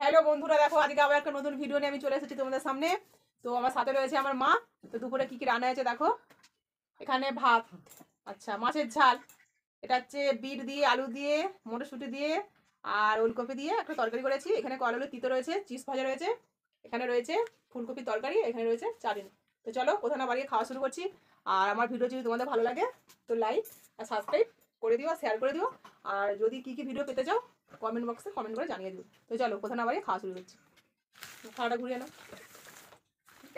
Hello বন্ধুরা, দেখো আজকে আবার একটা নতুন ভিডিও নিয়ে আমি চলে এসেছি তোমাদের সামনে। তো আমার সাথে রয়েছে আমার মা। তো দুপুরে কি কি রান্না হয়েছে দেখো। এখানে ভাত, আচ্ছা মাছের ঝাল, এটা হচ্ছে বিট দিয়ে আলু দিয়ে মটরশুঁটি দিয়ে আর ওলকপি দিয়ে একটা তরকারি করেছি। এখানে কলালু তিতো রয়েছে, চিজ ভাজা রয়েছে, এখানে রয়েছে ফুলকপি তরকারি, এখানে রয়েছে চাটনি। তো চলো কোথাও না বাড়িয়ে খাওয়া শুরু করছি। আর আমার ভিডিও যদি তোমাদের ভালো লাগে তো লাইক আর সাবস্ক্রাইব করে দিও, শেয়ার করে দিও। আর যদি কি কি ভিডিও পেতে চাও কমেন্ট বক্সে কমেন্ট করে জানিয়ে দিও। তো চলো কোথাও না বাড়িয়ে খাওয়া শুরু করছি। খাওয়াটা ঘুরিয়ে নাও।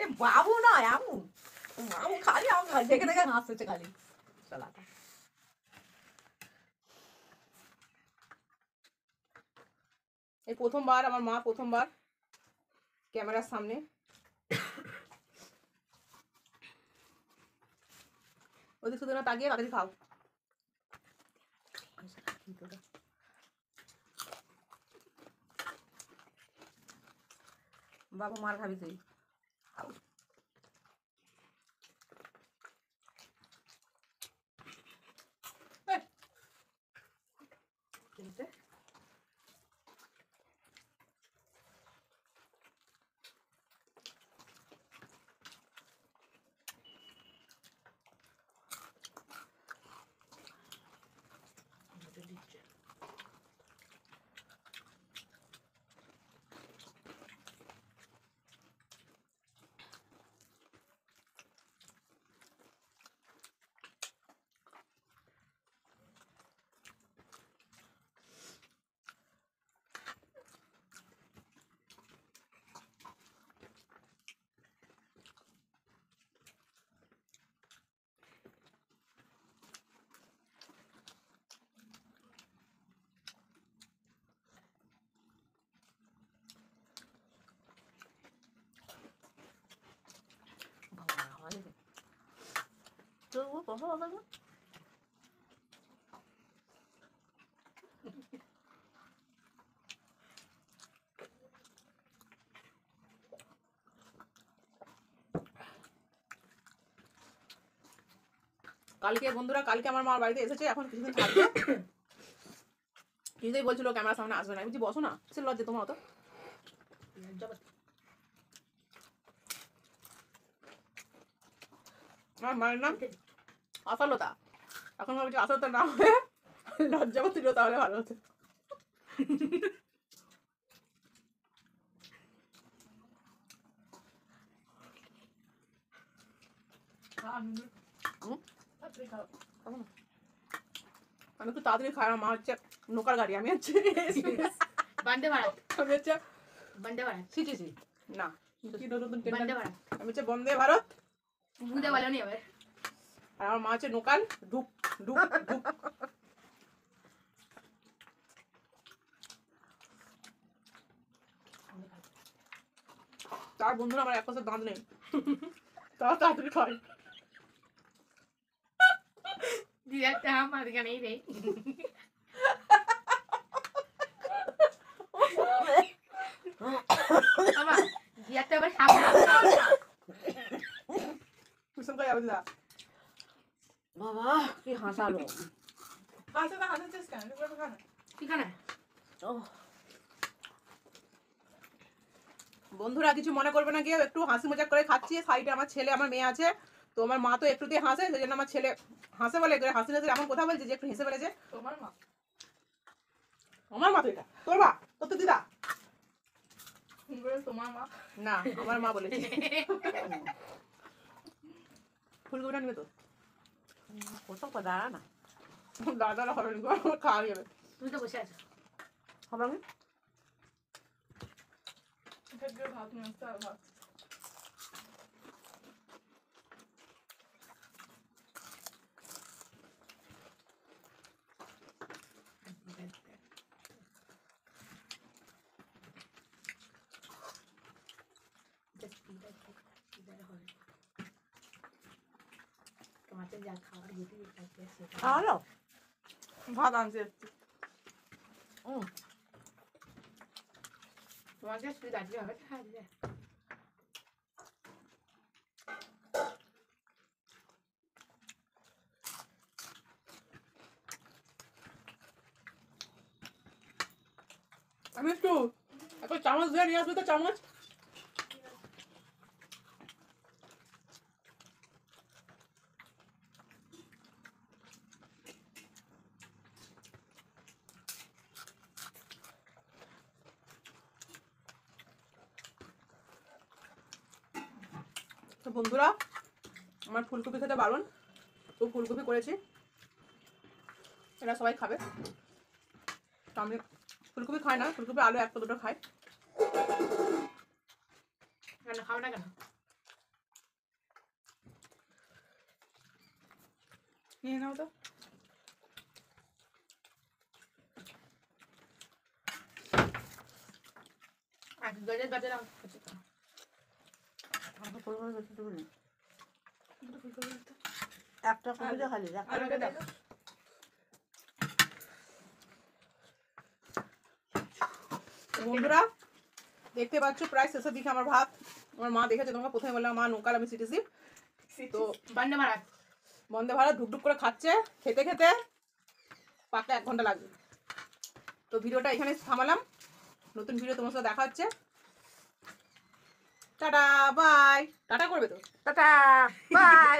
এ বাবু নয় আমু, আমু খালি আম খালি দেখে দেখে হাসছে খালি শালাটা। এই প্রথমবার আমার মা প্রথমবার ক্যামেরার সামনে। ওদের শুধু না তাকিয়ে তাড়াতাড়ি খাও। বাবু মার খাবি তুই। কালকে বন্ধুরা, কালকে আমার মার বাড়িতে এসেছে, এখন কিছুদিন থাকবে। কিছুতেই বলছিল ক্যামেরার সামনে আসবে না। আমি বলছি বসো না, সে লজ্জা তোমার তো। আমার মায়ের নাম আশালতা। এখন ভাবছি আশালতা না হয়ে লজ্জাবতী ছিল, তাহলে ভালো হতো। আমি একটু তাড়াতাড়ি খাই। আমার মা হচ্ছে নোকার গাড়ি, আমি হচ্ছে बंदे भारत আমি হচ্ছে बंदे भारत সিটিসি না, কি নতুন ট্রেন। बंदे भारत আমি হচ্ছে বন্দে ভারত, बूढ़े वाला नहीं है আর আমার মা হচ্ছে নোকাল ঢুক ঢুক ঢুক। তার বন্ধুরা আমার এক পাশে দাঁত নেই, তারা তাড়াতাড়ি খায়। दिया हम मार का नहीं रही मामा दिया तो बस हम কুসুম খাই আবার বাবা কি হাসালো। হাসে না, হাসে চেষ্টা কেন ठिकाना ও বন্ধুরা কিছু মনে করবে না, কেউ একটু হাসি মজাক করে খাচ্ছি। সাইডে আমার ছেলে আমার মেয়ে আছে, তো আমার মা তো একটুতেই হাসে, সেই জন্য আমার ছেলে হাসে বলে হাসি হাসি এমন কথা বলছে যে একটু হেসে ফেলেছে। তোমার মা, আমার মা তো এটা তোর মা, তোর তো দিদা তোমার মা না, আমার মা বলেছে। ফুলকপিটা নিবে তো কোথাও তো দাঁড়া না দাদা হবে খাওয়া যাবে। তুমি তো বসে আছো হবে আমি ভাত নিয়ে আসতে হবে ভাত তোমাদের যা খাবার যেতে হ্যালো ভাত আনতে এসছি। তোমাদের সুবিধা আছে হবে খাওয়া যায় আমি একটু এখন চামচ দিয়ে নিয়ে আসবে তো চামচ। তো বন্ধুরা, আমার ফুলকপি খেতে বারণ, তো ফুলকপি করেছি, এরা সবাই খাবে। তো আমি ফুলকপি খাই না, ফুলকপি আলু একটা দুটো খাই। কেন খাও না কেন? নিয়ে নাও তো। আর গজের বাজার আমার কাছে তো। আমাকে ফুলকপি বেশি দেবে না। একটু ফুলকপি দাও তো। একটা কপিটা খালি দেখ। আলুটা দাও। তো বন্ধুরা, দেখতে পাচ্ছ প্রায় শেষের দিকে আমার ভাত। আমার মা দেখেছে, তোমাকে প্রথমে বললাম মা নৌকাল আমি সিটেছি। তো বন্দে ভারত। বন্দে ভারত ঢুকঢুক করে খাচ্ছে, খেতে খেতে পাকতে 1 ঘন্টা লাগবে। তো ভিডিওটা এখানে থামালাম, নতুন ভিডিও তোমার সাথে দেখা হচ্ছে। Tata bye. টাটা করবে তো? Tata bye.